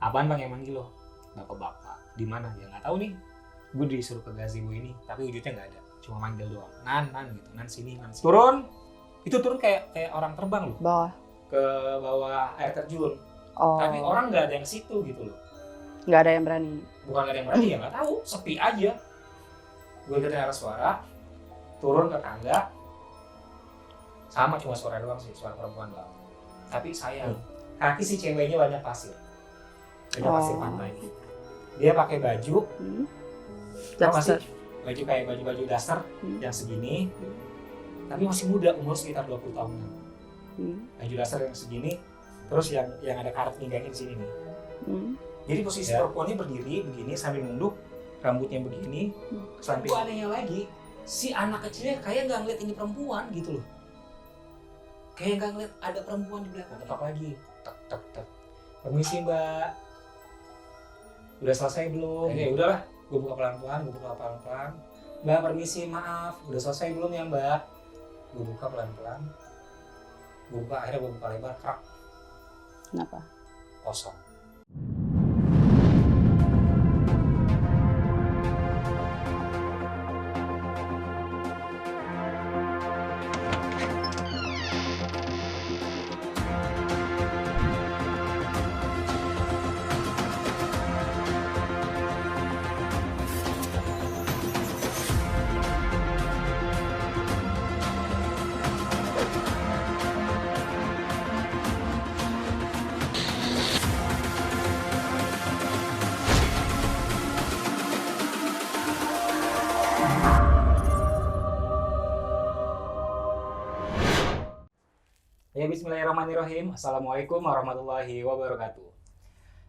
Apaan bang yang manggil lo? Bapak-bapak. Di mana? Ya nggak tahu nih. Gue disuruh ke gazebo ini, tapi wujudnya nggak ada. Cuma manggil doang. Nan gitu. Nan sini. Turun. Itu turun kayak orang terbang loh. Bawah. Ke bawah air terjun. Oh. Tapi orang nggak ada yang ke situ gitu loh. Nggak ada yang berani. Bukan nggak ada yang berani ya nggak tahu. Sepi aja. Gue dengar suara. Turun ke tangga. Sama cuma suara doang sih, suara perempuan doang. Tapi sayang, kaki si ceweknya banyak pasir. Banyak pasir pantai. Dia pakai baju, Dasar. baju kayak baju daster yang segini, tapi masih muda, umur sekitar 20 tahunan. Baju daster yang segini, terus yang ada karet pinggangnya di sini nih. Jadi posisi perempuannya berdiri begini sambil nunduk, rambutnya begini, samping. Anehnya lagi, si anak kecilnya kayak nggak ngeliat ini perempuan gitu loh. Kayak nggak ngeliat ada perempuan di belakang. Tetap lagi, tek. Permisi mbak, udah selesai belum? Ya udahlah, gue buka pelan-pelan. Mbak permisi, maaf, udah selesai belum ya mbak? Gue buka pelan-pelan. Akhirnya gue buka lebar, krak. Kenapa? Kosong. Ya bismillahirrahmanirrahim. Assalamualaikum warahmatullahi wabarakatuh.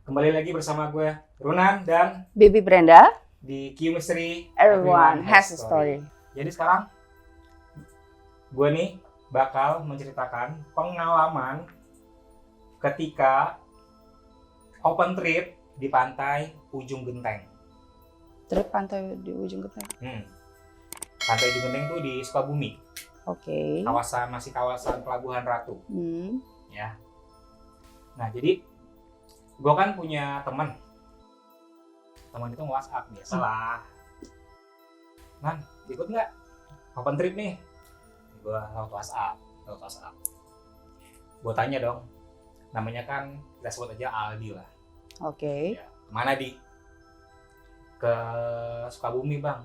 Kembali lagi bersama gue Runan dan Baby Brenda di Q Mystery Everyone Has a Story. Jadi sekarang gue nih bakal menceritakan pengalaman ketika open trip di pantai Ujung Genteng. Trip pantai di Ujung Genteng. Pantai Ujung Genteng tuh di Sukabumi. Oke. Masih kawasan Pelabuhan Ratu. Ya. Nah jadi gue kan punya teman itu WhatsApp biasalah. Man, ikut nggak open trip nih? Gue lewat WhatsApp. Gue tanya dong, namanya kan kita sebut aja Aldi lah. Oke. Ya, kemana di? Ke Sukabumi bang.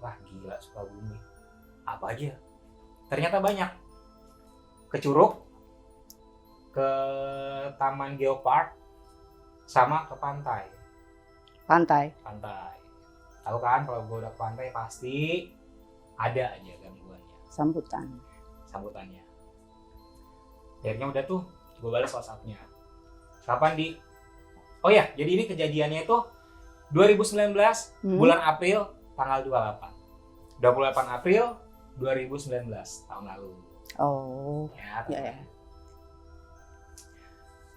Wah gila Sukabumi. Apa aja? Ternyata banyak. Ke Curug, ke Taman Geopark, sama ke pantai. Pantai. Tahu kan kalau gue udah ke pantai pasti ada aja gangguannya. Sambutannya. Akhirnya udah tuh gue balas WhatsApp-nya. Kapan di? Oh ya, jadi ini kejadiannya itu 2019 bulan April tanggal 28 April 2019 tahun lalu. Oh. Ya.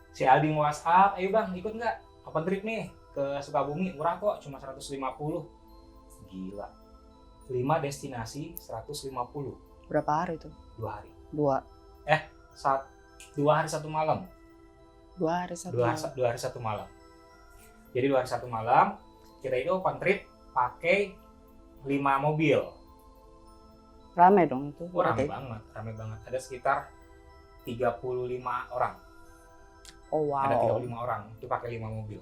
Si Aldi WhatsApp, ayo bang ikut nggak open trip nih ke Sukabumi, murah kok cuma 150. Gila. 5 destinasi 150. Berapa hari itu? 2 hari. 2 hari 1 malam. 2 hari 1 malam. Jadi 2 hari 1 malam kita itu open trip pakai 5 mobil. Rame dong itu. Rame banget. Ada sekitar 35 orang. Oh wow. Ada 35 orang, itu pakai 5 mobil.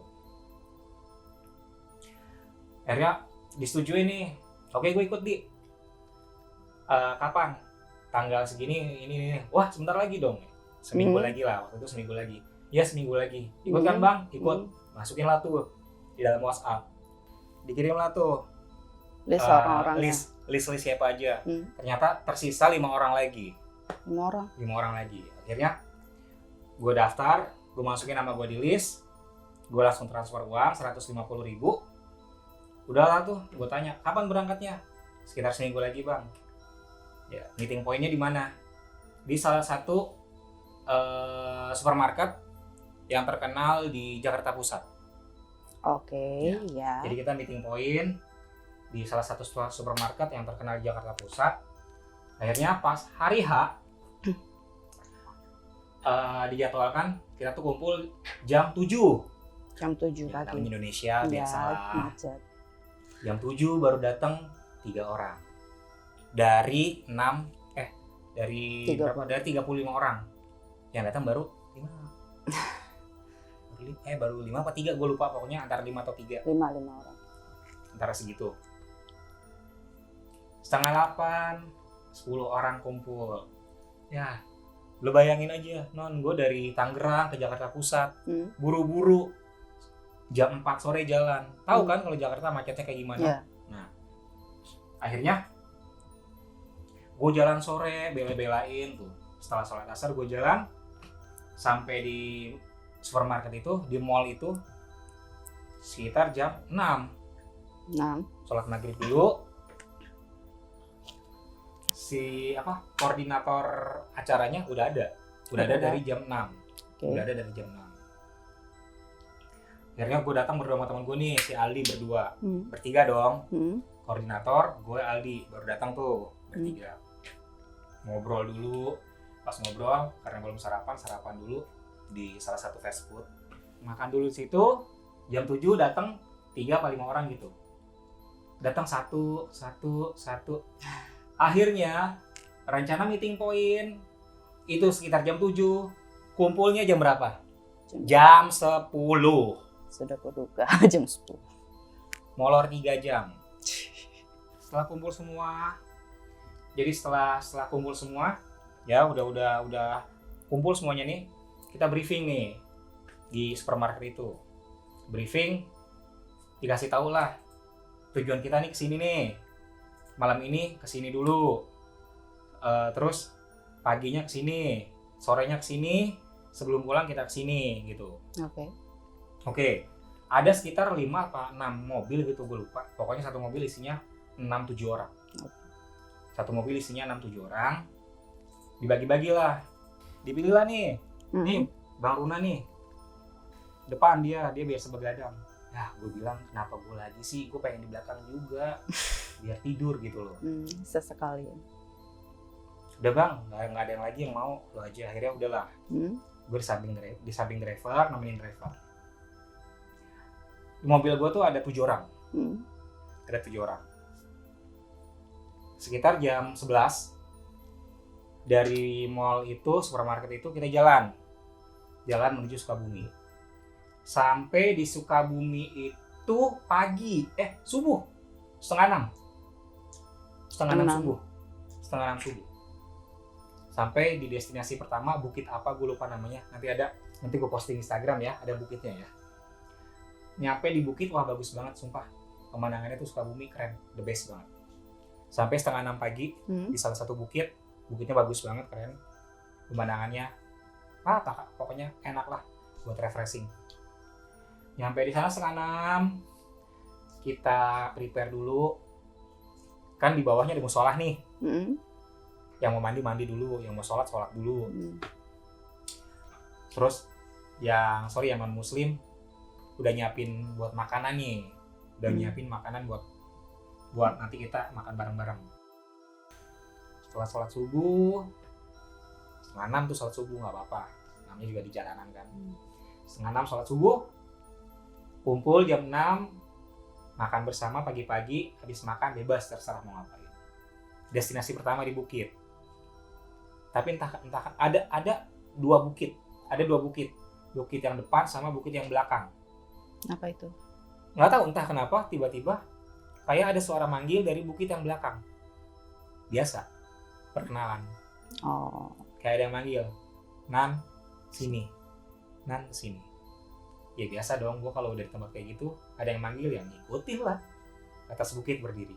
Akhirnya disetujui nih. Oke, gue ikut di. Kapan? Tanggal segini ini. Wah, sebentar lagi dong. Seminggu lagi lah, waktu itu seminggu lagi. Ya, seminggu lagi. Ikut kan, Bang? Ikut. Masukin lah tuh di dalam WhatsApp. Dikirim lah tuh. List orang-orangnya. List siapa aja. Ternyata tersisa 5 orang lagi. 5 orang lagi. Akhirnya gue daftar, gue masukin nama gue di list, gue langsung transfer uang 150.000. Udahlah tuh, gue tanya kapan berangkatnya? Sekitar seminggu lagi bang. Ya, meeting pointnya di mana? Di salah satu supermarket yang terkenal di Jakarta Pusat. Oke, ya. Jadi kita meeting point di salah satu supermarket yang terkenal di Jakarta Pusat. Akhirnya pas hari H dijadwalkan kita tuh kumpul jam 7 Jam 7 Ya, pagi. namanya Indonesia Ya, biasalah. macet. Jam 7 baru datang 3 orang. Dari 6 dari 30. berapa? Dari 35 orang. Yang datang baru 5. Baru 5 apa 3 gue lupa, pokoknya antara 5 atau 3. 5 orang. Antara segitu. 7:30 10 orang kumpul. Ya, lo bayangin aja, non, gue dari Tangerang ke Jakarta Pusat, buru-buru, jam 4 sore jalan. Tahu kan kalau Jakarta macetnya kayak gimana? Ya. Nah, akhirnya gue jalan sore, bela-belain tuh. Setelah sholat asar gue jalan sampai di supermarket itu, di mall itu sekitar jam 6. Sholat maghrib dulu. Koordinator acaranya udah ada dari jam 6. Udah ada dari jam 6. Akhirnya gue datang berdua sama teman gue nih, si Aldi berdua. Bertiga dong. Koordinator, gue Aldi baru datang tuh bertiga. Ngobrol dulu. Pas ngobrol, karena belum sarapan dulu di salah satu fast food. Makan dulu di situ. Jam 7 datang 3 atau 5 orang gitu. Datang satu. Akhirnya rencana meeting point itu sekitar jam 7. Kumpulnya jam berapa? Jam 10. Sudah kuduga jam 10. Molor 3 jam. Setelah kumpul semua. Jadi setelah kumpul semua, ya udah kumpul semuanya nih. Kita briefing nih di supermarket itu. Briefing, dikasih tahu lah tujuan kita nih kesini nih. Malam ini kesini dulu. Terus paginya kesini, sorenya kesini, sebelum pulang kita kesini gitu. Oke. Ada sekitar 5 atau 6 mobil gitu, gue lupa. Pokoknya satu mobil isinya 6-7 orang. Satu mobil isinya 6-7 orang. Dibagi-bagi lah. Dipilih lah nih. Nih, Bang Runa nih. Depan dia biasa begadang. Ya, gue bilang kenapa gue lagi sih? Gue pengen di belakang juga. Biar tidur gitu loh. Sesekali. Udah Bang, nggak ada yang lagi yang mau, lo aja. Akhirnya udahlah. Gue di samping driver, nemenin driver. Di mobil gue tuh ada 7 orang. Ada 7 orang. Sekitar jam 11 dari mall itu, supermarket itu kita jalan menuju Sukabumi. Sampai di Sukabumi itu pagi, subuh, setengah 6 subuh. Sampai di destinasi pertama, bukit apa gue lupa namanya. Nanti gue posting Instagram ya, ada bukitnya ya. Nyampe di bukit, wah bagus banget sumpah. Pemandangannya tuh Sukabumi keren, the best banget. Sampai setengah 6 pagi di salah satu bukitnya bagus banget, keren. Pemandangannya, pokoknya enak lah buat refreshing. Nyampe di sana setengah 6, kita prepare dulu. Kan di bawahnya ada musolah nih. Yang mau mandi dulu, yang mau sholat dulu. Terus yang non muslim udah nyiapin buat makanan nih. Nyiapin makanan buat nanti kita makan bareng-bareng. Setelah sholat subuh, setengah 6 tuh sholat subuh, nggak apa-apa, namanya juga di jalanan kan. Setengah 6 sholat subuh, kumpul jam 6, makan bersama pagi-pagi. Habis makan bebas, terserah mau ngapain. Destinasi pertama di bukit. Tapi entah ada 2 bukit. Ada 2 bukit. Bukit yang depan sama bukit yang belakang. Apa itu? Nggak tahu entah kenapa tiba-tiba kayak ada suara manggil dari bukit yang belakang. Biasa, perkenalan. Kayak ada yang manggil, Nan, sini. Nan, sini. Ya biasa dong, gue kalau udah di tempat kayak gitu, ada yang manggil, yang ngikutin lah. Atas bukit berdiri.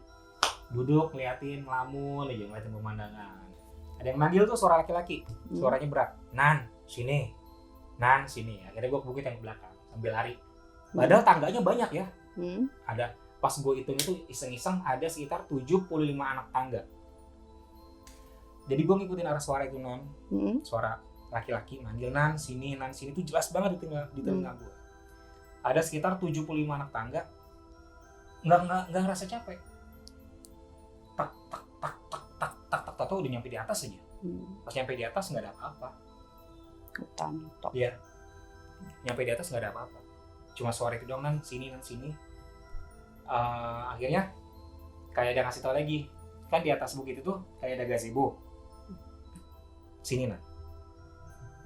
Duduk, ngeliatin, ngelamun aja, ngeliatin pemandangan. Ada yang manggil tuh suara laki-laki, suaranya berat. Nan, sini. Nan, sini. Akhirnya gue ke bukit yang belakang, sambil lari. Padahal tangganya banyak ya. Ada, pas gue hitung itu iseng-iseng, ada sekitar 75 anak tangga. Jadi gue ngikutin arah suara itu, Non. Suara laki-laki manggil, Nan, sini itu jelas banget di telinga gue. Ada sekitar 75 anak tangga. Nggak ngerasa capek. Tak tahu udah nyampe di atas aja. Pas nyampe di atas nggak ada apa-apa. Hutan, tok. Iya. Nyampe di atas nggak ada apa-apa. cuma suara itu doang, nan sini. Akhirnya kayak dia ngasih tau lagi, kan di atas bukit itu kayak ada gazebo. Sini nan.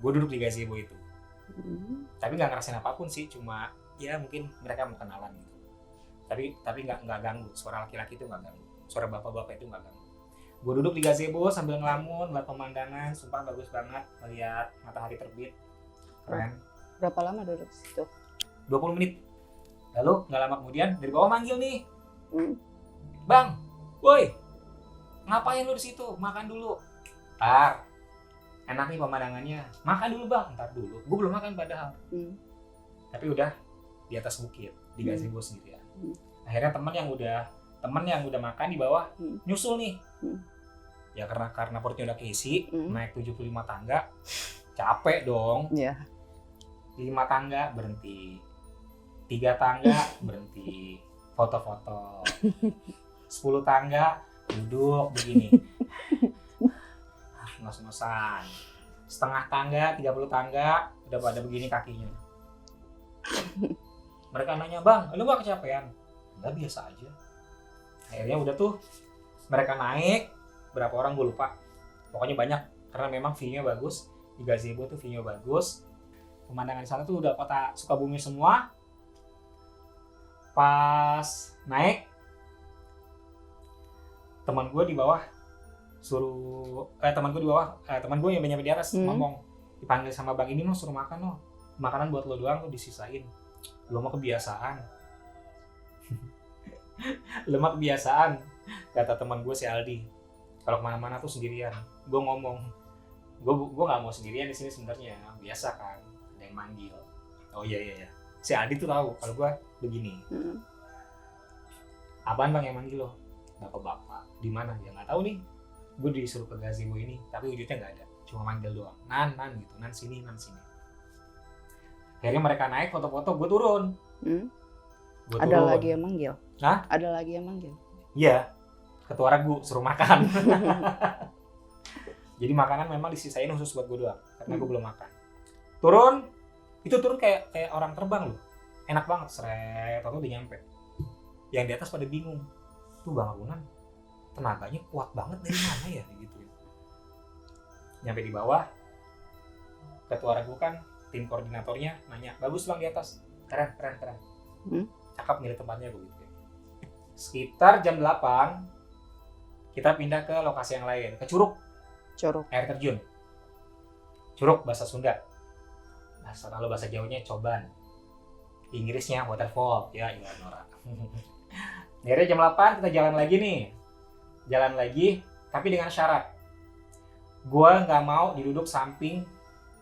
Gue duduk di gazebo itu. Tapi nggak ngerasain apapun sih, cuma ya mungkin mereka mau kenalan gitu. Tapi nggak ganggu, suara laki-laki itu nggak ganggu, suara bapak-bapak itu nggak ganggu. Gue duduk di gazebo sambil ngelamun, ngeliat pemandangan, sumpah bagus banget, melihat matahari terbit, keren. Berapa lama duduk di situ? 20 menit. Lalu nggak lama kemudian dari bawah manggil nih, Bang, woi, ngapain lu di situ? Makan dulu. Ntar, enak nih pemandangannya. Makan dulu bang, ntar dulu. Gue belum makan padahal. Tapi udah di atas bukit, di gazebo sendirian. Akhirnya teman yang udah makan di bawah nyusul nih. Ya karena perutnya udah keisi, naik 75 tangga, capek dong. 5 tangga berhenti, 3 tangga berhenti, foto-foto, 10 tangga duduk begini, ngos-ngosan, setengah tangga, 30 tangga udah pada begini kakinya. Mereka nanya, bang, lu gak kecapean? Enggak, biasa aja. Akhirnya udah tuh mereka naik, berapa orang gue lupa, pokoknya banyak karena memang view-nya bagus. Di gazebo tuh view-nya bagus, pemandangan di sana tuh udah kota Sukabumi semua. Pas naik, teman gue di bawah teman gue yang nyampe di atas ngomong, dipanggil sama bang ini, suruh makan no, makanan buat lo doang, lo disisain, lo mau kebiasaan. Lo mau kebiasaan, kata teman gue si Aldi, kalau kemana-mana tuh sendirian. Gue ngomong, gue nggak mau sendirian di sini sebenarnya, biasa kan ada yang manggil. Oh iya, si Aldi tuh tahu kalau gue begini. Apaan bang yang manggil lo? Bapak-bapak. Di mana? Ya nggak tahu nih. Gue disuruh ke gazebo ini, tapi wujudnya nggak ada, cuma manggil doang. Nan gitu, nan sini. Akhirnya mereka naik foto-foto, gue turun. Ada lagi yang manggil? Hah? Ada lagi yang manggil? Iya, ketua regu suruh makan. Jadi makanan memang disisain khusus buat gue doang, karena gue belum makan. Turun kayak orang terbang loh, enak banget, seret, atau udah nyampe. Yang di atas pada bingung, tuh Bang Agunan tenaganya kuat banget dari mana ya gitu. Nyampe di bawah, ketua regu kan tim koordinatornya nanya, bagus bang di atas, keren. Cakep milih tempatnya gue gitu. Sekitar jam 8 kita pindah ke lokasi yang lain, ke Curug air terjun. Curug bahasa Sunda, kalau bahasa Jawanya coban, Inggrisnya waterfall, ya Nora. Akhirnya jam 8 kita jalan lagi, tapi dengan syarat gue nggak mau diduduk samping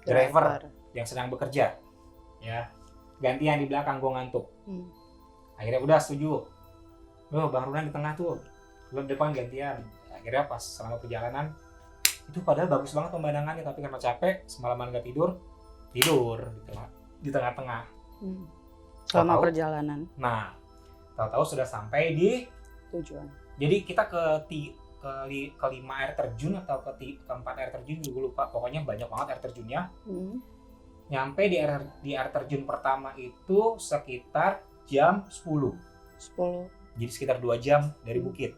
driver yang sedang bekerja, ya, gantian di belakang, gue ngantuk. Akhirnya udah setuju, loh Bang Runan di tengah tuh, lo depan gantian. Akhirnya pas selama perjalanan itu padahal bagus banget pemandangannya, tapi karena capek semalaman nggak tidur di tengah-tengah. Selama perjalanan. Nah, tahu-tahu sudah sampai di tujuan. Jadi kita ke 5 air terjun atau ke 4 air terjun, gue lupa. Pokoknya banyak banget air terjunnya. Nyampe di air terjun pertama itu sekitar jam 10. Jadi sekitar 2 jam dari bukit.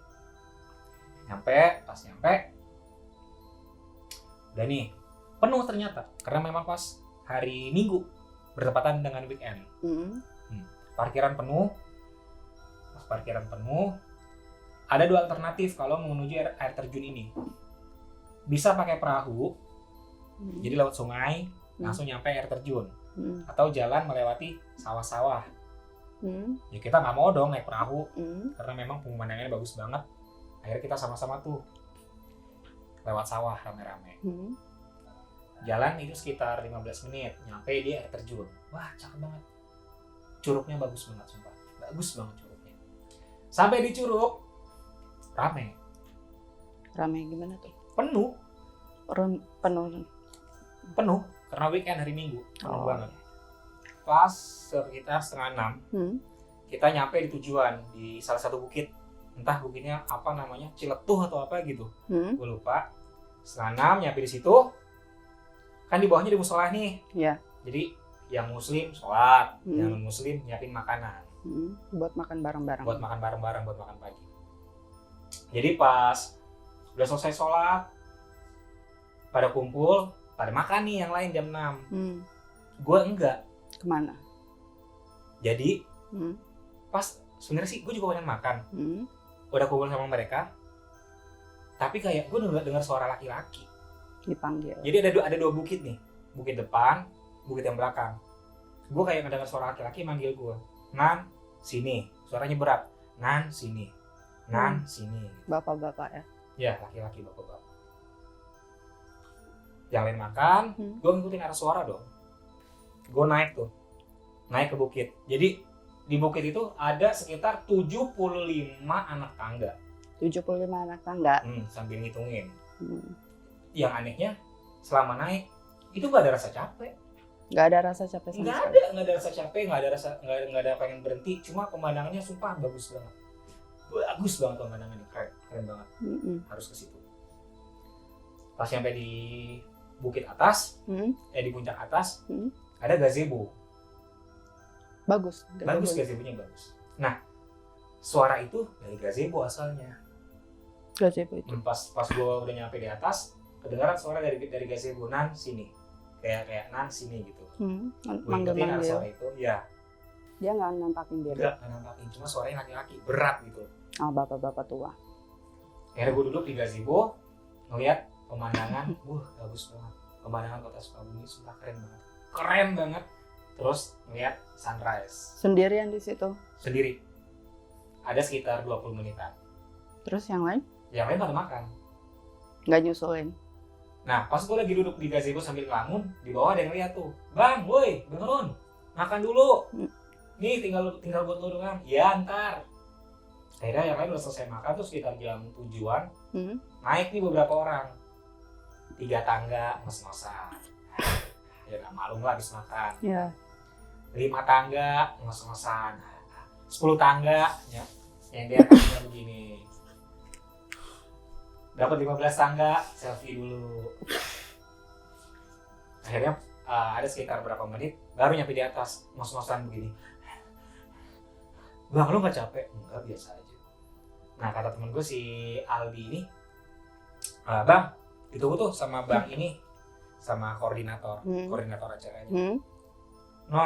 Pas nyampe udah nih, penuh ternyata. Karena memang pas hari Minggu bertepatan dengan weekend. Parkiran penuh. Ada 2 alternatif kalau menuju air terjun ini. Bisa pakai perahu, jadi lewat sungai, langsung nyampe air terjun. Atau jalan melewati sawah-sawah. Ya kita nggak mau dong naik perahu, karena memang pemandangannya bagus banget. Akhirnya kita sama-sama tuh lewat sawah rame-rame. Jalan itu sekitar 15 menit, nyampe di air terjun. Wah, cakep banget. Curugnya bagus banget, sumpah. Bagus banget curugnya. Sampai di curug, rame. Rame gimana tuh? Penuh. Penuh. Karena weekend hari Minggu, penuh banget. Pas sekitar 5:30, kita nyampe di tujuan, di salah satu bukit. Entah bukitnya apa namanya, Ciletuh atau apa gitu. Gue lupa. 5:30 nyampe di situ. Kan di bawahnya di musola nih. Iya. Jadi yang muslim sholat, yang non muslim nyiapin makanan. Buat makan bareng-bareng. Buat makan bareng-bareng, buat makan pagi. Jadi pas udah selesai sholat, pada kumpul, pada makan nih yang lain jam 6. Gue enggak. Kemana? Jadi pas sebenarnya sih gue juga pengen makan. Udah kumpul sama mereka, tapi kayak gue dengar suara laki-laki Dipanggil. jadi ada dua bukit nih, bukit depan, bukit yang belakang. Gue kayak ngedengar suara laki-laki manggil gue, Nan sini, suaranya berat, Nan sini, Nan sini. Bapak-bapak ya? Ya, laki-laki, bapak-bapak. Yang lain makan, gue ngikutin arah suara dong. Gue naik ke bukit. Jadi di bukit itu ada sekitar 75 anak tangga. 75 anak tangga. Sambil ngitungin. Yang anehnya selama naik itu gak ada rasa capek. Gak ada rasa capek sama sekali. Nggak ada rasa capek, nggak ada pengen berhenti. Cuma pemandangannya sumpah bagus banget. Bagus banget pemandangannya, keren banget. Harus ke situ. Pas sampai di bukit atas, di puncak atas, ada gazebo. Bagus Gazebonya bagus. Nah, suara itu dari gazebo asalnya. Gazebo itu. Pas gue udah nyampe di atas, kedengaran suara dari gazebo, Nan sini, kayak Nan sini gitu. Manggil-manggil. Suara itu, ya. Dia nggak nampakin diri. Nggak nampakin, cuma suaranya laki-laki, berat gitu. Bapak-bapak tua. Akhirnya gue duduk di gazebo, ngeliat pemandangan, bagus banget. Pemandangan kota Sukabumi sumpah keren banget. Terus ngeliat sunrise. Sendirian di situ? Sendiri. Ada sekitar 20 menitan. Terus yang lain? Yang lain pada makan. Nggak nyusulin? Nah, pas gue lagi duduk di gazebo sambil ngelamun, di bawah ada yang lihat tuh. Bang, woi, bangun, makan dulu. Nih, tinggal buat lo doang. Ya, ntar. Akhirnya yang lain udah selesai makan tuh sekitar jam 7-an. Naik nih beberapa orang. 3 tangga, ngos-ngosan. Ya gak malum lah habis makan. Iya. 5 tangga, ngos-ngosan. 10 tangga, ya. Yang dia tangga begini. Dapat 15 tangga, selfie dulu. Akhirnya ada sekitar berapa menit, baru nyampe di atas, ngos-ngosan begini. Bang, lu gak capek? Enggak, biasa aja. Nah, kata temen gue si Aldi ini, Bang, ditunggu tuh sama Bang ini, sama koordinator acaranya. No,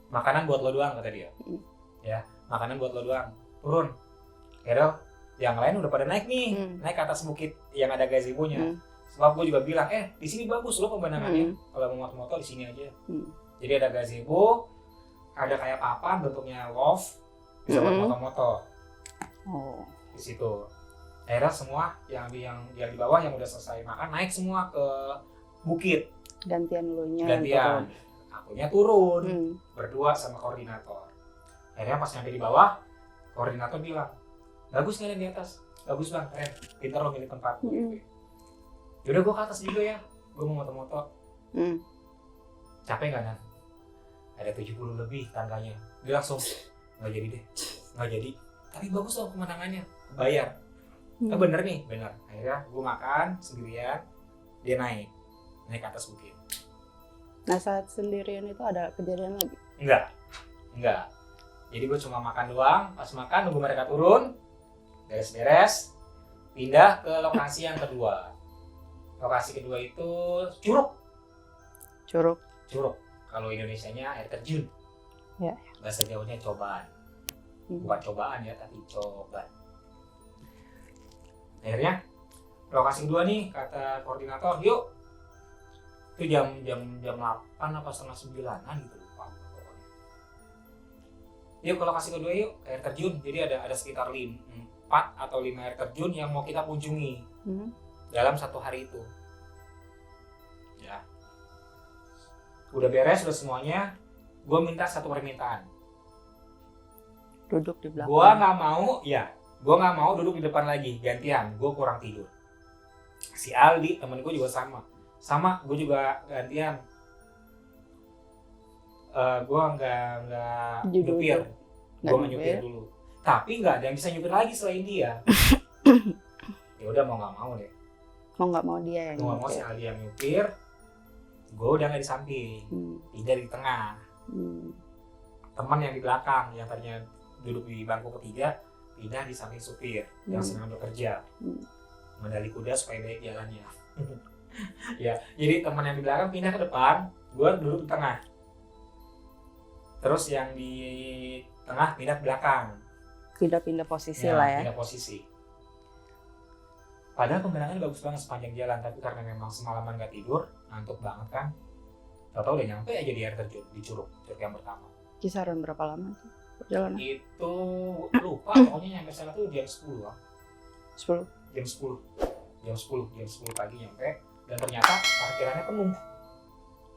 makanan buat lo doang, kata dia. Ya, makanan buat lo doang. Turun. Akhirnya yang lain udah pada naik nih, naik ke atas bukit yang ada gazebo-nya. Sebab gue juga bilang, di sini bagus loh pemandangannya. Kalau mau moto-moto di sini aja. Jadi ada gazebo, ada kayak papan bentuknya loft, bisa buat moto-moto. Di situ. Akhirnya semua yang di bawah yang udah selesai makan naik semua ke bukit. Gantian lunya. Gantian. Akunya turun. Berdua sama koordinator. Akhirnya pas nyampe di bawah, koordinator bilang, bagus kalian di atas. Bagus bang, keren. Pintar lo milih tempat. Yaudah gue ke atas juga ya. Gue mau moto-moto. Capek gak Nan? Ada 70 lebih tangganya. Dia langsung, gak jadi deh. Gak jadi. Tapi bagus loh pemandangannya. Bayar. Bener nih, bener. Akhirnya gue makan sendirian. Dia naik ke atas bukit. Nah saat sendirian itu ada kejadian lagi? Enggak. Jadi gue cuma makan doang. Pas makan nunggu mereka turun, beres-beres, pindah ke lokasi yang kedua. Lokasi kedua itu Curug. Kalau Indonesianya air terjun. Ya. Bahasa Jawanya cobaan. Bukan cobaan ya, tapi coban. Akhirnya lokasi kedua nih kata koordinator, yuk. Itu jam 8 apa setengah 9-an gitu lupa pokoknya. Yuk ke lokasi kedua yuk, air terjun. Jadi ada sekitar 4 atau 5 air terjun yang mau kita kunjungi dalam 1 hari itu. Ya. Udah beres, udah semuanya. Gue minta 1 permintaan. Duduk di belakang. Gue nggak mau duduk di depan lagi, gantian. Gue kurang tidur. Si Aldi temen gue juga sama gue juga gantian. Gue nggak nyupir, gue nggak nyupir dulu. Tapi nggak ada yang bisa nyupir lagi selain dia. Ya udah mau nggak mau deh. Mau nggak mau dia yang mau nggak mau si Aldi yang nyupir. gue udah nggak di samping, pindah di tengah. Teman yang di belakang yang tadinya duduk di bangku ketiga pindah di samping supir yang sedang bekerja, mendali kuda supaya baik jalannya. Ya, jadi teman yang di belakang pindah ke depan, gue duduk di tengah. Terus yang di tengah pindah ke belakang. Pindah-pindah posisi lah ya. Pindah posisi. Padahal pemandangannya bagus banget sepanjang jalan, tapi karena memang semalaman gak tidur, ngantuk banget kan. Tau-tau udah nyampe aja di air terjun, di curug yang pertama. Kisaran berapa lama tuh perjalanan? Itu lupa, pokoknya nyampe sana tuh jam 10 lah. 10? Jam 10 pagi nyampe. Dan ternyata parkirannya penuh.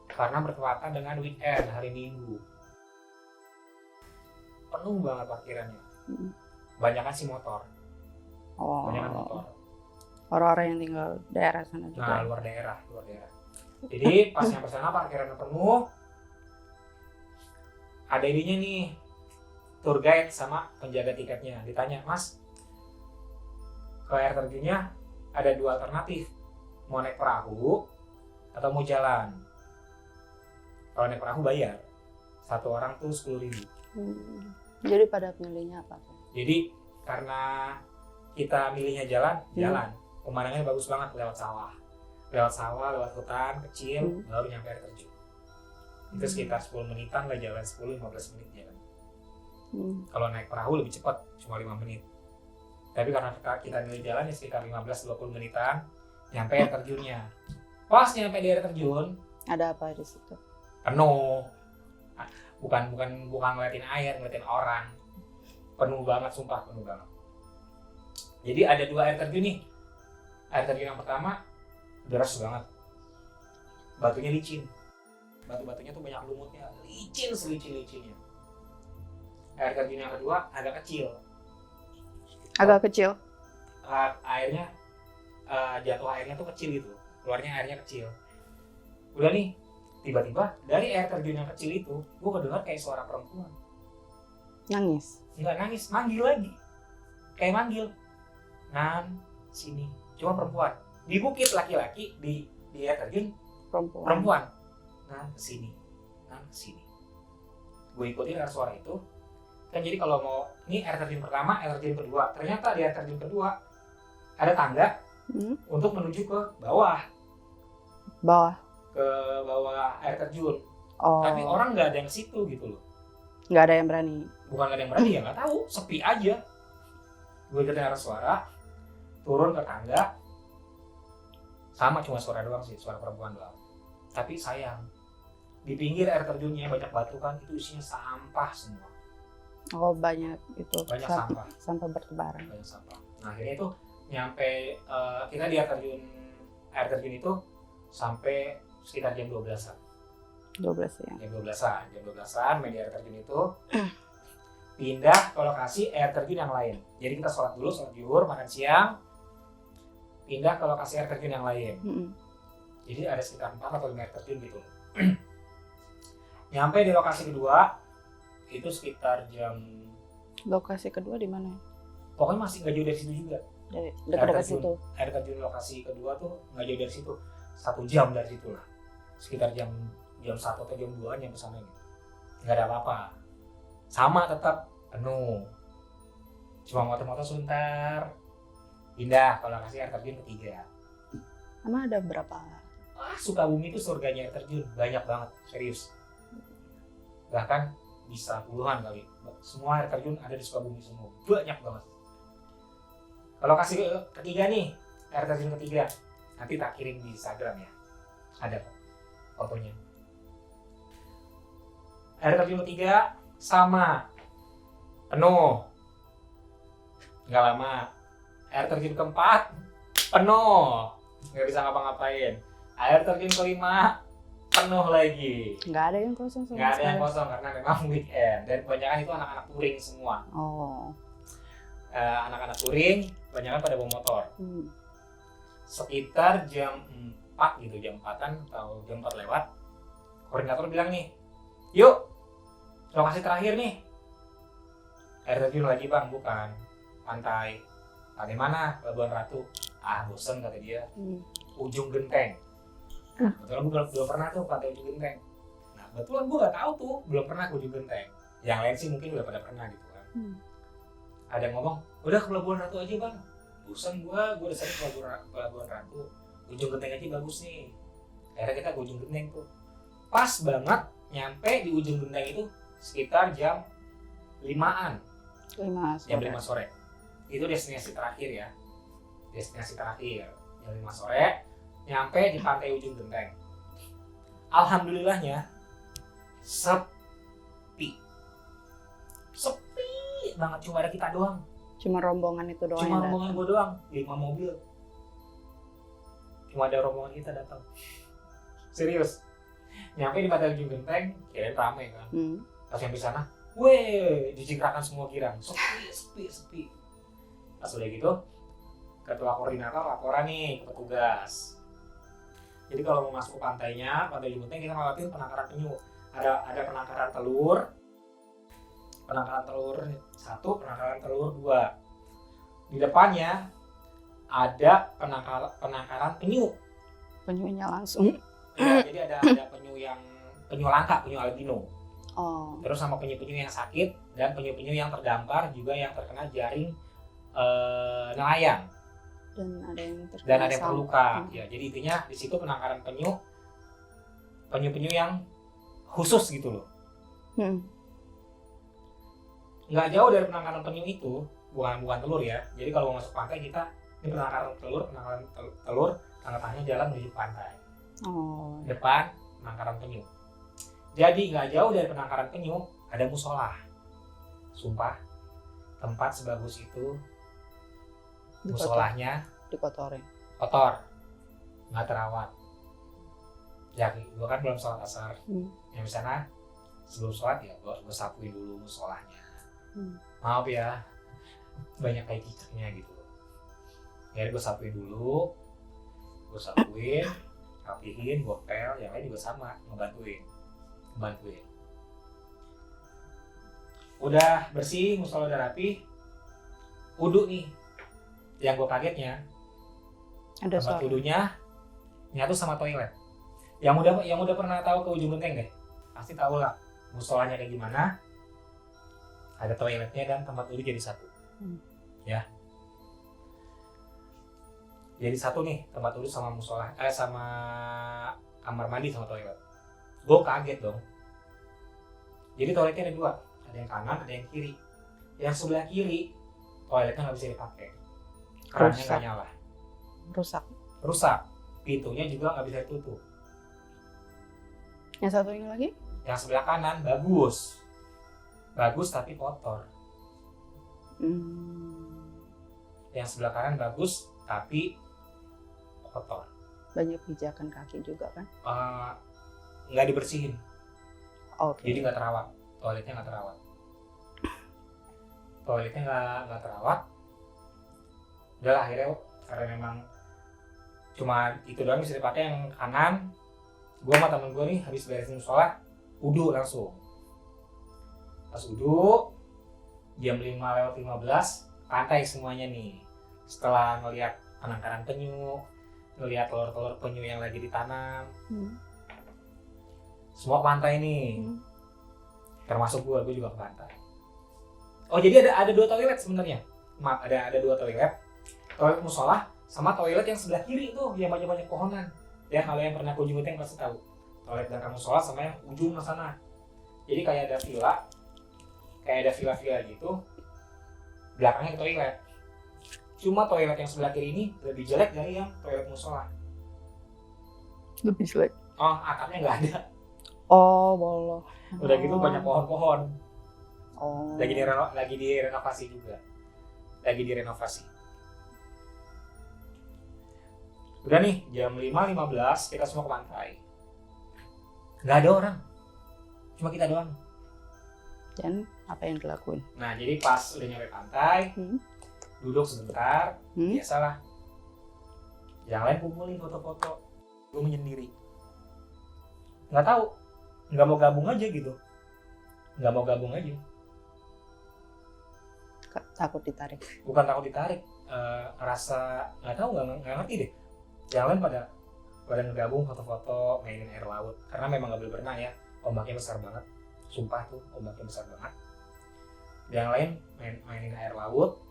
Karena bertepatan dengan weekend, hari Minggu. Penuh banget parkirannya. Banyakan sih motor. Banyakan motor. Orang-orang yang tinggal daerah sana juga. Nah, luar daerah. Jadi pas nyampe sana parkirannya penuh. Ada ininya nih, tour guide sama penjaga tiketnya. Ditanya, Mas, ke air terjunnya ada 2 alternatif. Mau naik perahu atau mau jalan. Kalau naik perahu bayar. 1 orang tuh 10.000. Jadi pada milihnya apa? Jadi karena kita milihnya jalan. Pemandangannya bagus banget lewat sawah, lewat hutan kecil, baru nyampe air terjun. Itu sekitar 10 menitan lah jalan, 10-15 menit jalan. Kalau naik perahu lebih cepat, cuma 5 menit. Tapi karena kita milih jalan ya sekitar 15-20 menitan, nyampe air terjunnya. Pas nyampe di air terjun, ada apa di situ? Penuh. Bukan ngeliatin air, ngeliatin orang. Penuh banget, sumpah penuh banget. Jadi ada 2 air terjun nih. Air terjun yang pertama deras banget, batunya licin, batu-batunya tuh banyak lumutnya, licin selicin-licinnya. Air terjun yang kedua agak kecil. Airnya jatuh airnya tuh kecil gitu, keluarnya airnya kecil. Udah nih, tiba-tiba dari air terjun yang kecil itu gue kedengar kayak suara perempuan. Nangis? Enggak nangis, manggil lagi, kayak manggil, Nan sini. Cuma perempuan. Di bukit laki-laki, di air terjun perempuan. Nah, kesini. Gue ikutin arah suara itu. Kan jadi kalau mau, ini air terjun pertama, air terjun kedua. Ternyata di air terjun kedua ada tangga untuk menuju ke bawah. Ke bawah air terjun. Tapi orang nggak ada yang ke situ gitu loh. Nggak ada yang berani. Bukan nggak ada yang berani, ya nggak tahu, sepi aja. Gue ikutin arah suara. Turun ke tangga, sama cuma suara doang sih, suara perempuan doang. Tapi sayang, di pinggir air terjunnya banyak batu kan, itu isinya sampah semua. Banyak itu. Banyak sampah bertebaran. Banyak sampah. Nah akhirnya itu nyampe, kita di air terjun itu sampai sekitar jam 12-an. 12 ya. Jam 12-an main di air terjun itu. Pindah ke lokasi air terjun yang lain. Jadi kita sholat dulu, sholat zuhur, makan siang. Pindah ke lokasi air terjun yang lain. Jadi ada sekitar 4 atau 5 air terjun gitu. Nyampe di lokasi kedua itu sekitar jam. Lokasi kedua di mana? Pokoknya masih nggak jauh dari situ juga. Dekat situ. Air terjun lokasi kedua tuh nggak jauh dari situ. 1 jam dari situ lah. Sekitar jam 1 atau jam 2 nyampe sana gitu. Nggak ada apa-apa. Sama tetap penuh. Cuma motor-motor sebentar. Pindah ke lokasi air terjun ketiga. Emang ada berapa? Sukabumi itu surganya air terjun, banyak banget, serius. Bahkan bisa puluhan kali. Semua air terjun ada di Sukabumi semua, banyak banget. Ke lokasi ketiga nih, air terjun ketiga. Nanti tak kirim di Instagram ya. Ada fotonya. Air terjun ketiga sama, penuh. Nggak lama. Air terjun keempat penuh, nggak bisa ngapa-ngapain. Air terjun kelima penuh lagi. Nggak ada yang kosong. Nggak ada yang kosong karena memang weekend dan kebanyakan itu anak-anak touring semua. Anak-anak touring kebanyakan pada bawa motor. Sekitar jam 4 gitu, jam 4-an atau jam 4 lewat, koordinator bilang nih, yuk lokasi terakhir nih. Air terjun lagi bang, bukan pantai. Pantai mana? Pelabuhan Ratu. Bosen kata dia. Ujung Genteng. Kebetulan gue belum pernah tuh pantai Ujung Genteng. Nah kebetulan gue nggak tahu tuh, belum pernah ke Ujung Genteng. Yang lain sih mungkin udah pada pernah gitu kan. Ada yang ngomong, udah ke Pelabuhan Ratu aja bang. Bosan gue udah sering ke Pelabuhan Ratu. Ujung Genteng aja bagus nih. Akhirnya kita ke Ujung Genteng tuh. Pas banget nyampe di Ujung Genteng itu sekitar jam 5-an. Jam 5 sore. Itu destinasi terakhir ya. Destinasi terakhir. Jam 5 sore. Nyampe di pantai Ujung Genteng. Alhamdulillahnya sepi banget, cuma ada kita doang. Cuma rombongan itu doang. Cuma rombongan gue doang, 5 mobil. Cuma ada rombongan kita datang. Serius. Nyampe di pantai Ujung Genteng, kirain rame kan. Pas sampai sana, weh, dicikrakan semua kirang. Sepi. Pas udah gitu, ketua koordinator laporan nih ke petugas. Jadi kalau mau masuk ke pantainya, pantai Ujung Genteng kita ngelewatin penangkaran penyu. Ada penangkaran telur 1, penangkaran telur 2. Di depannya ada penangkaran penyu. Penyunya langsung. Ya, jadi ada penyu langka, penyu albino. Terus sama penyu-penyu yang sakit dan penyu-penyu yang terdampar juga yang terkena jaring nelayan. Dan ada yang terluka. Ya, jadi intinya di situ penangkaran penyu-penyu yang khusus gitu loh. Nggak jauh dari penangkaran penyu itu, bukan telur ya. Jadi kalau mau masuk pantai kita ini penangkaran telur, tengah-tengahnya jalan menuju pantai. Depan penangkaran penyu. Jadi nggak jauh dari penangkaran penyu ada musola. Sumpah, tempat sebagus itu musolahnya dikotorin. Kotor, nggak terawat. Ya, gue kan belum sholat asar. Yang di sana sebelum sholat ya gue sapuin dulu musolahnya. Maaf ya, banyak kayak cicaknya gitu. Jadi gue sapuin dulu, rapihin, gue pel, yang lain juga sama, ngebantuin. Udah bersih, musola udah rapi, wudhu nih. Yang gue kagetnya, ada tempat wudhunya nyatu sama toilet. Yang udah pernah tahu ke Ujung Genteng deh, pasti tahu lah musolanya kayak gimana. Ada toiletnya dan tempat wudhu jadi satu. Ya. Jadi satu nih tempat wudhu sama musola, sama kamar mandi sama toilet. Gue kaget dong. Jadi toiletnya ada 2, ada yang kanan, ada yang kiri. Yang sebelah kiri toiletnya nggak bisa dipakai, kerannya nggak nyala. Rusak. Pintunya juga nggak bisa ditutup. Yang satu ini lagi? Yang sebelah kanan bagus tapi kotor. Yang sebelah kanan bagus tapi kotor. Banyak pijakan kaki juga kan? Nggak dibersihin. Jadi nggak terawat. Toiletnya nggak terawat. Udah akhirnya karena memang cuma itu doang bisa dipakai yang kanan. Gue sama temen gue nih habis beresin musola, wudhu langsung. Pas wudhu jam 5:15 pantai semuanya nih. Setelah ngeliat penangkaran penyu, ngeliat telur-telur penyu yang lagi ditanam, semua pantai nih. Termasuk gue juga ke pantai. Oh jadi ada 2 toilet sebenarnya. Maaf, ada 2 toilet. Toilet musola sama toilet yang sebelah kiri tuh yang banyak pohonan. Ya kalau yang pernah ke Ujung Genteng pasti tahu. Toilet belakang musola sama yang ujung sana. Jadi kayak ada villa gitu. Belakangnya toilet. Cuma toilet yang sebelah kiri ini lebih jelek dari yang toilet musola. Lebih jelek? Atapnya nggak ada. Bolong. Udah gitu banyak pohon-pohon. Lagi direnovasi juga. Udah nih jam 5:15 kita semua ke pantai. Nggak ada orang, cuma kita doang. Dan apa yang dilakuin? Nah jadi pas udah nyampe pantai, duduk sebentar, biasalah. Yang lain kumpulin foto-foto, gue menyendiri. Nggak tahu, nggak mau gabung aja gitu. Takut ditarik? Bukan takut ditarik, ngerasa nggak tahu, nggak ngerti deh. Yang lain pada pada ngegabung foto-foto mainin air laut karena memang gak boleh berenang ya, ombaknya besar banget, sumpah tuh ombaknya besar banget. Yang lain mainin air laut,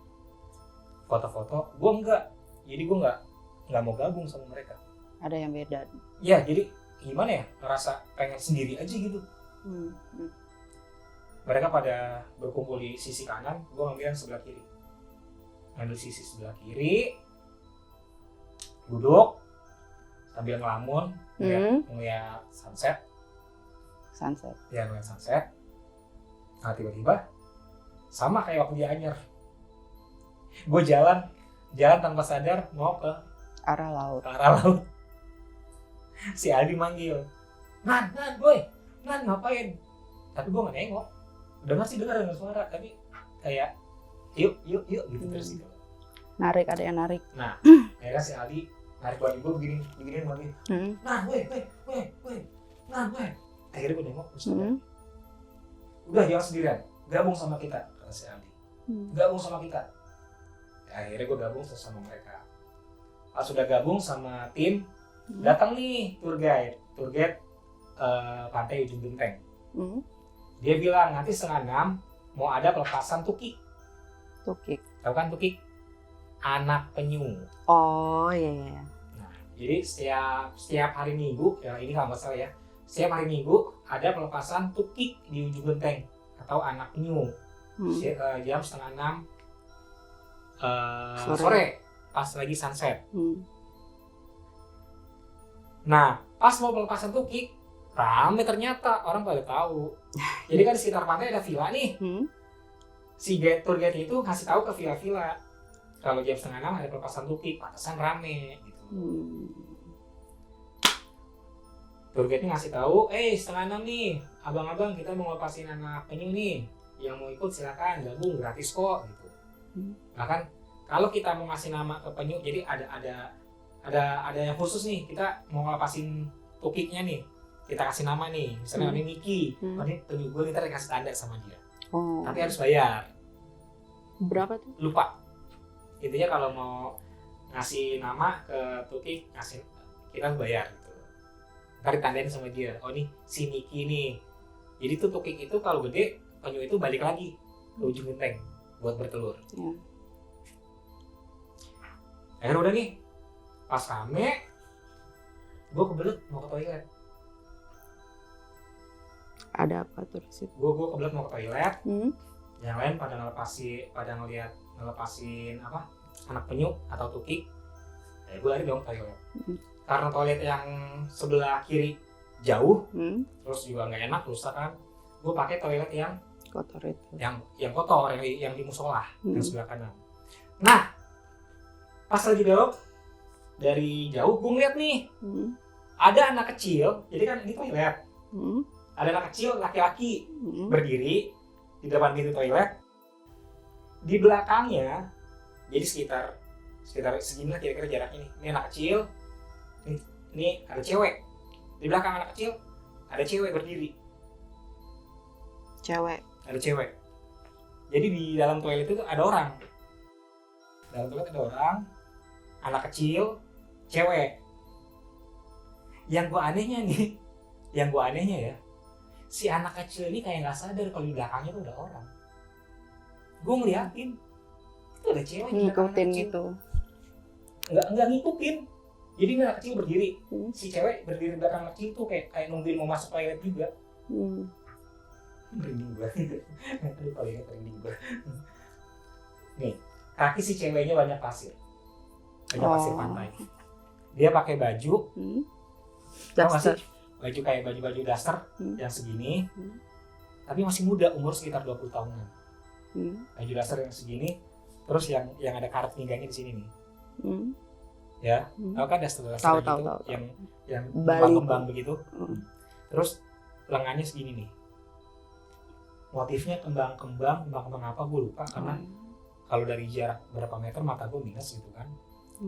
foto-foto, gue enggak, jadi gue nggak mau gabung sama mereka. Ada yang beda. Ya jadi gimana ya, ngerasa pengen sendiri aja gitu. Mereka pada berkumpul di sisi kanan, gue ngambil yang sebelah kiri. Ngambil sisi sebelah kiri, duduk sambil ngelamun, ngeliat sunset. Ya ngeliat sunset. Nah tiba-tiba sama kayak waktu di Anyer, gue jalan tanpa sadar mau ke arah laut. Si Aldi manggil, Nan boy, Nan ngapain? Tapi gue nggak nengok. Dengar suara, tapi kayak yuk gitu terus gitu. Ada yang narik. Nah, akhirnya si Aldi narik baju gue begini lagi. Nah, weh. Nah, weh. Akhirnya gue nengok, terus udah jangan sendirian, gabung sama kita, kata si Aldi. Gabung sama kita. Akhirnya gue gabung sama mereka. Pas sudah gabung sama tim, datang nih tour guide Pantai Ujung Genteng. Dia bilang nanti 5:30 mau ada pelepasan tukik. Tahu kan tukik? Anak penyu. Oh iya. Nah, jadi setiap hari Minggu, ya ini nggak masalah ya. Setiap hari Minggu ada pelepasan tukik di Ujung Genteng atau anak penyu. Jam 5:30 sore pas lagi sunset. Nah, pas mau pelepasan tukik, rame ternyata, orang pada tahu. Jadi kan di sekitar pantai ada villa nih. Si tour guide itu ngasih tahu ke villa-villa kalau jam 5:30 ada pelepasan tukik, pantesan rame gitu. Tour guide ngasih tahu, 5:30 nih, abang-abang kita mau lepasin anak penyu nih, yang mau ikut silakan gabung gratis kok gitu. Bahkan kalau kita mau ngasih nama ke penyu, jadi ada yang khusus nih, kita mau lepasin tukiknya nih, kita kasih nama nih, misalnya ini Niki, ini penyu gue, kita kasih tanda sama dia. Tapi harus bayar. Berapa tuh? Lupa. Intinya kalau mau ngasih nama ke tukik, kita harus bayar gitu. Ntar ditandain sama dia, oh nih si Niki nih. Jadi tuh tukik itu kalau gede, penyu itu balik lagi ke Ujung Genteng buat bertelur. Akhirnya udah nih, pas rame, gue kebelet mau ke toilet. Ada apa tuh sih? Gue kebelet mau ke toilet. Yang lain pada ngelepasin apa? Anak penyu atau tukik. Ya gue lari dong toilet. Karena toilet yang sebelah kiri jauh, terus juga nggak enak, rusak kan. Gue pakai toilet yang kotor itu. Yang kotor, yang di musola, yang sebelah kanan. Nah, pas lagi belok dari jauh, gue ngeliat nih, ada anak kecil. Jadi kan ini toilet. Ada anak kecil laki-laki berdiri di depan pintu toilet. Di belakangnya, jadi sekitar segini lah kira-kira jaraknya nih. Ini anak kecil, ini ada cewek. Di belakang anak kecil ada cewek berdiri. Ada cewek. Jadi di dalam toilet itu ada orang. Dalam toilet ada orang, anak kecil, cewek. Yang gue anehnya ya, si anak kecil ini kayak nggak sadar kalau di belakangnya tuh ada orang. Gue ngeliatin, itu ada cewek ngikutin gitu. Nggak ngikutin. Jadi anak kecil berdiri, si cewek berdiri di belakang anak kecil tuh kayak nungguin mau masuk toilet juga. Merinding gue. Aduh, kalau ingat merinding gue. Nih, kaki si ceweknya banyak pasir. Pasir pantai. Dia pakai baju. Daster. Baju kayak baju daster yang segini. Tapi masih muda, umur sekitar 20 tahunan. Baju daster yang segini, terus yang ada karet pinggangnya di sini nih. Ya, tahu kan daster tahu, gitu, tahu. yang kembang begitu. Terus lengannya segini nih. Motifnya kembang apa gue lupa, karena kalau dari jarak berapa meter mata gue minus gitu kan.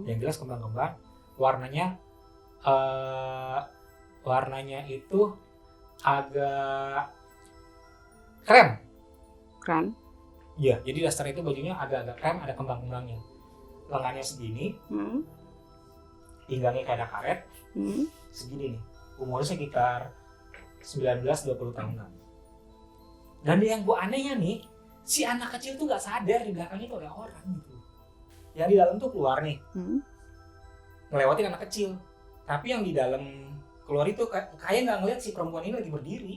Yang jelas kembang-kembang, warnanya itu agak krem. Iya, jadi daster itu bajunya agak krem, ada kembang-kembangnya. Lengannya segini, pinggangnya kayak ada karet, segini nih, umurnya sekitar 19-20 tahunan. Dan yang gue anehnya nih, si anak kecil tuh nggak sadar di belakangnya tuh ada orang gitu. Yang di dalam tuh keluar nih, ngelewatin anak kecil. Tapi yang di dalam keluar itu kayak nggak ngeliat si perempuan ini lagi berdiri.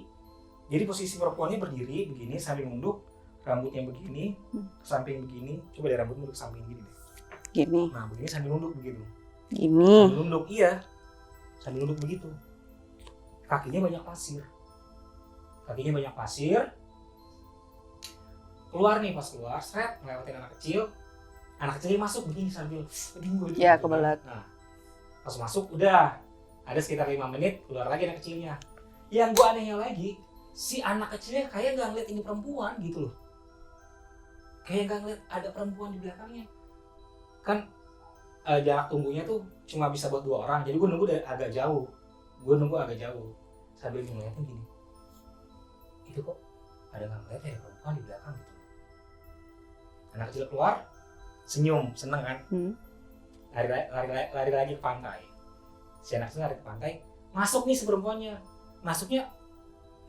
Jadi posisi perempuannya berdiri begini sambil nunduk, rambutnya begini, ke samping begini. Coba deh rambut nunduk ke samping gini deh. Gini. Nah begini sambil nunduk begitu. Gini. Sambil nunduk, iya. Sambil nunduk begitu. Kakinya banyak pasir. Keluar nih, pas keluar, seret, ngelewatin anak kecil. Anak kecilnya masuk begini sambil aduh. Ya, kebelat. Nah, pas masuk udah ada sekitar 5 menit, keluar lagi anak kecilnya. Yang gua anehnya lagi, si anak kecilnya kayak nggak ngeliat ini perempuan gitu loh. Kayak nggak ngeliat ada perempuan di belakangnya. Kan jarak tunggunya tuh cuma bisa buat 2 orang, jadi gua nunggu agak jauh. Sambil ngeliatin gini. Itu kok ada nggak ngeliat ada perempuan di belakang gitu. Anak kecil keluar, senyum, seneng kan? Lari lagi ke pantai. Si anak kecil lari ke pantai, masuk nih si perempuannya.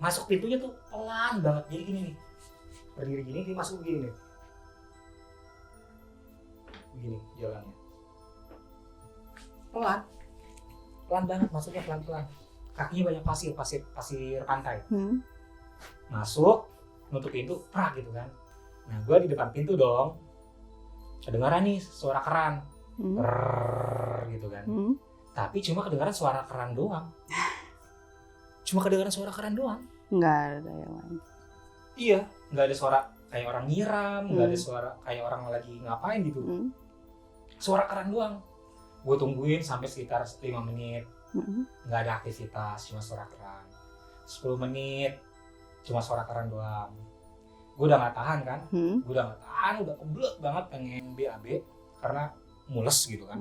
Masuk pintunya tuh pelan banget. Jadi gini nih, berdiri gini, dia masuk begini nih. Begini jalannya. Pelan banget, masuknya pelan-pelan. Kakinya banyak pasir pantai. Masuk, nutup pintu, prak gitu kan. Nah, gue di depan pintu dong. Kedengaran nih suara keran. Gitu kan. Tapi cuma kedengaran suara keran doang. Nggak ada yang lain. Iya, nggak ada suara kayak orang nyiram, nggak ada suara kayak orang lagi ngapain gitu. Suara keran doang. Gue tungguin sampai sekitar 5 menit. Nggak ada aktivitas, cuma suara keran. 10 menit, cuma suara keran doang. Gue udah nggak tahan kan, udah kebelet banget pengen BAB karena mules gitu kan.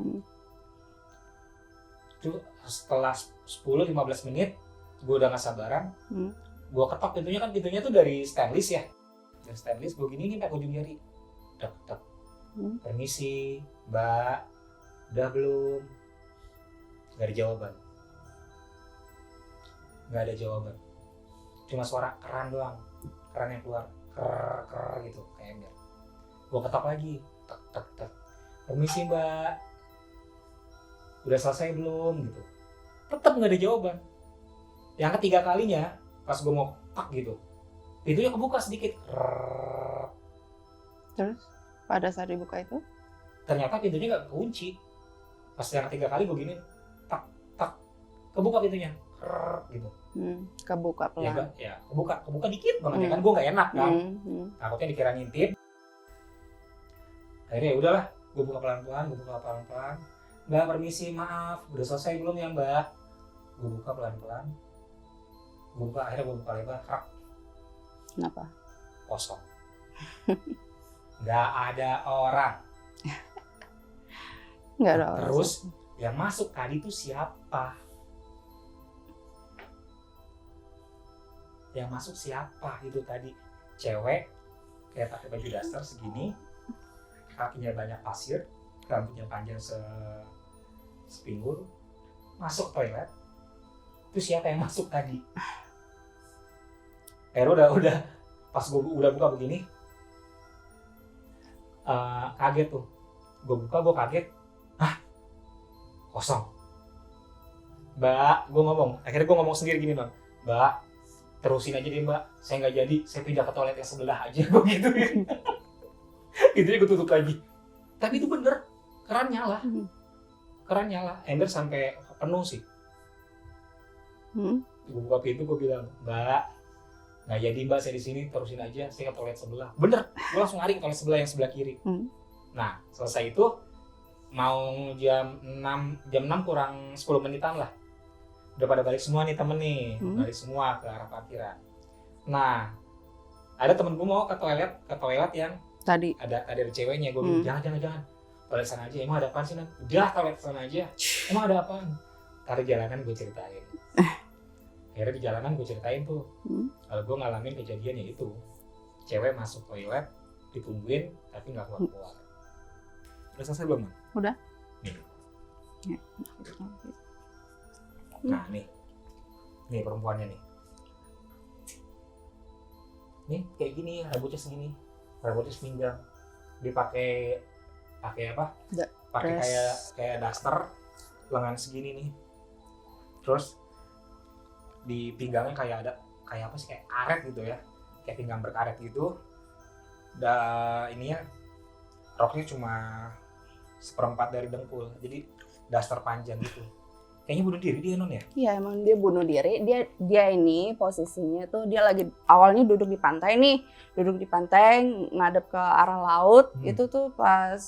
Setelah 10-15 menit, gue udah nggak sabaran. Gue ketok pintunya tuh dari stainless ya. Dari stainless, gue gini nih pakai ujung jari. Tek. Permisi, Mbak, udah belum? Gak ada jawaban. Cuma suara keran doang, keran yang keluar ker gitu kayak ember. Gue ketok lagi, tek. Permisi Mbak, udah selesai belum gitu. Tetap nggak ada jawaban. Yang ketiga kalinya pas gue mau tak gitu, pintunya kebuka sedikit. Terus pada saat dibuka itu ternyata pintunya nggak kunci. Pas yang ketiga kali gue gini, tak, kebuka pintunya, gitu. Kebuka pelan. Ya, kebuka dikit banget ya kan, gue nggak enak kan. Takutnya dikira ngintip. Akhirnya ya udahlah, gue buka pelan-pelan. Mbak, permisi, maaf, udah selesai belum ya Mbak? Gue buka pelan-pelan. Akhirnya gue buka lebar, Kenapa? Kosong. Nggak ada orang. Nggak ada orang. Terus yang masuk tadi itu siapa? Itu tadi cewek kayak pakai baju daster segini, kakinya banyak pasir, rambutnya panjang sepinggul, masuk toilet. Itu siapa yang masuk tadi? Udah pas gue udah buka begini, kaget tuh. Gue kaget, kosong. Mbak, akhirnya gue ngomong sendiri gini Bang, Mbak, terusin aja deh Mbak, saya nggak jadi, saya pindah ke toilet yang sebelah aja, gue gituin. Intinya gue tutup lagi. Tapi itu bener, keran nyala, ember sampai penuh sih. Gue buka pintu, gue bilang, Mbak, nggak jadi Mbak, saya di sini, terusin aja, saya ke toilet sebelah. Bener, gue langsung lari ke toilet sebelah yang sebelah kiri. Nah, selesai itu mau jam 6 kurang 10 menitan lah. Udah pada balik semua nih temen nih, balik semua ke arah parkiran. Nah, ada temen gue mau ke toilet yang tadi ada ceweknya. Gue bilang jangan, toilet sana aja. Emang ada apaan sih? Udah toilet sana aja. Emang ada apaan? Ntar jalanan gue ceritain. Akhirnya di jalanan gue ceritain tuh, kalau gue ngalamin kejadiannya itu, cewek masuk toilet, ditungguin tapi nggak keluar. Udah selesai belum? Udah. Nih. Ya. Nah nih perempuannya nih. Nih kayak gini, rambutnya segini, rambutnya sepinggang, dipakai apa? Pakai kayak daster, lengan segini nih. Terus di pinggangnya kayak apa sih, kayak karet gitu ya, kayak pinggang berkaret gitu. Ininya roknya cuma 1/4 dari dengkul, jadi daster panjang gitu. Kayaknya bunuh diri dia, Non ya? Iya, emang dia bunuh diri. Dia ini posisinya tuh dia lagi awalnya duduk di pantai nih, ngadep ke arah laut. Itu tuh pas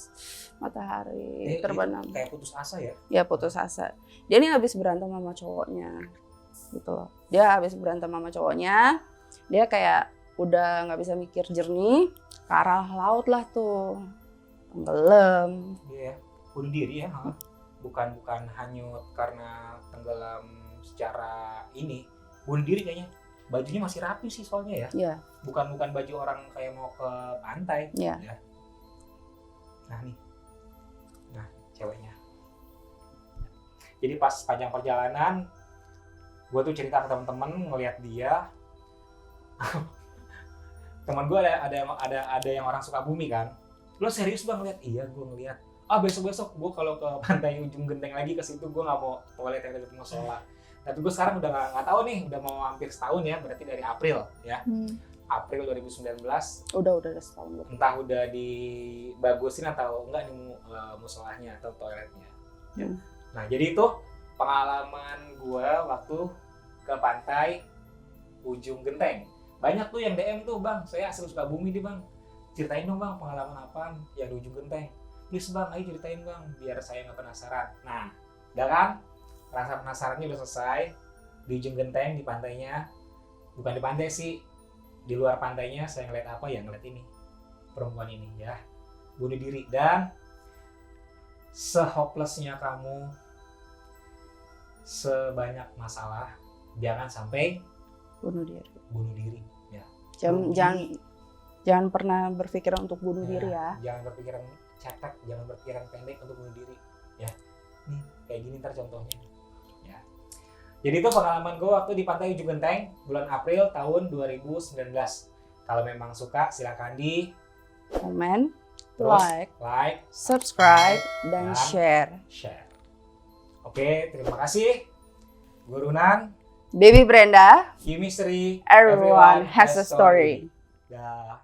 matahari terbenam. Kayak putus asa ya? Ya putus asa. Dia ini habis berantem sama cowoknya, gitu loh. Dia habis berantem sama cowoknya, dia kayak udah nggak bisa mikir jernih, ke arah laut lah tuh, tenggelam. Iya, bunuh diri ya? Bukan hanyut karena tenggelam secara ini, bunuh diri kayaknya. Bajunya masih rapi sih soalnya ya. Iya. Bukan baju orang kayak mau ke pantai. Iya. Ya. Nah ceweknya. Jadi pas panjang perjalanan, gue tuh cerita ke teman-teman ngelihat dia. Teman gue ada yang orang Sukabumi kan. Lo serius bang ngeliat? Iya gue ngeliat. Besok gue kalau ke pantai ujung genteng lagi ke situ, gue nggak mau toilet yang dekat musola. Tapi gue sekarang udah nggak tahu nih, udah mau hampir setahun ya, berarti dari April ya. April 2019. Udah setahun. Entah udah dibagusin atau enggak nih musolanya atau toiletnya. Nah jadi itu pengalaman gue waktu ke pantai ujung genteng. Banyak tuh yang DM tuh, bang saya asli Sukabumi nih bang, ceritain dong bang pengalaman apaan yang di ujung genteng. Please bang, ayo ceritain bang, biar saya nggak penasaran. Nah, udah kan? Rasa penasarannya udah selesai. Di ujung genteng, di pantainya, bukan di pantai sih, di luar pantainya saya ngeliat apa ya, ngeliat ini, perempuan ini ya, bunuh diri. Dan se-hopelessnya kamu, sebanyak masalah, jangan sampai bunuh diri ya. Jangan pernah berpikiran untuk bunuh diri ya. Jangan berpikiran cetek, jangan berpikiran pendek untuk bunuh diri ya. Nih kayak gini ntar contohnya ya. Jadi itu pengalaman gue waktu di pantai ujung genteng bulan April tahun 2019. Kalau memang suka silakan di komen, like, subscribe, dan share. Oke, terima kasih Gurunan, Baby Brenda, Chemistry, everyone has a story. Dah.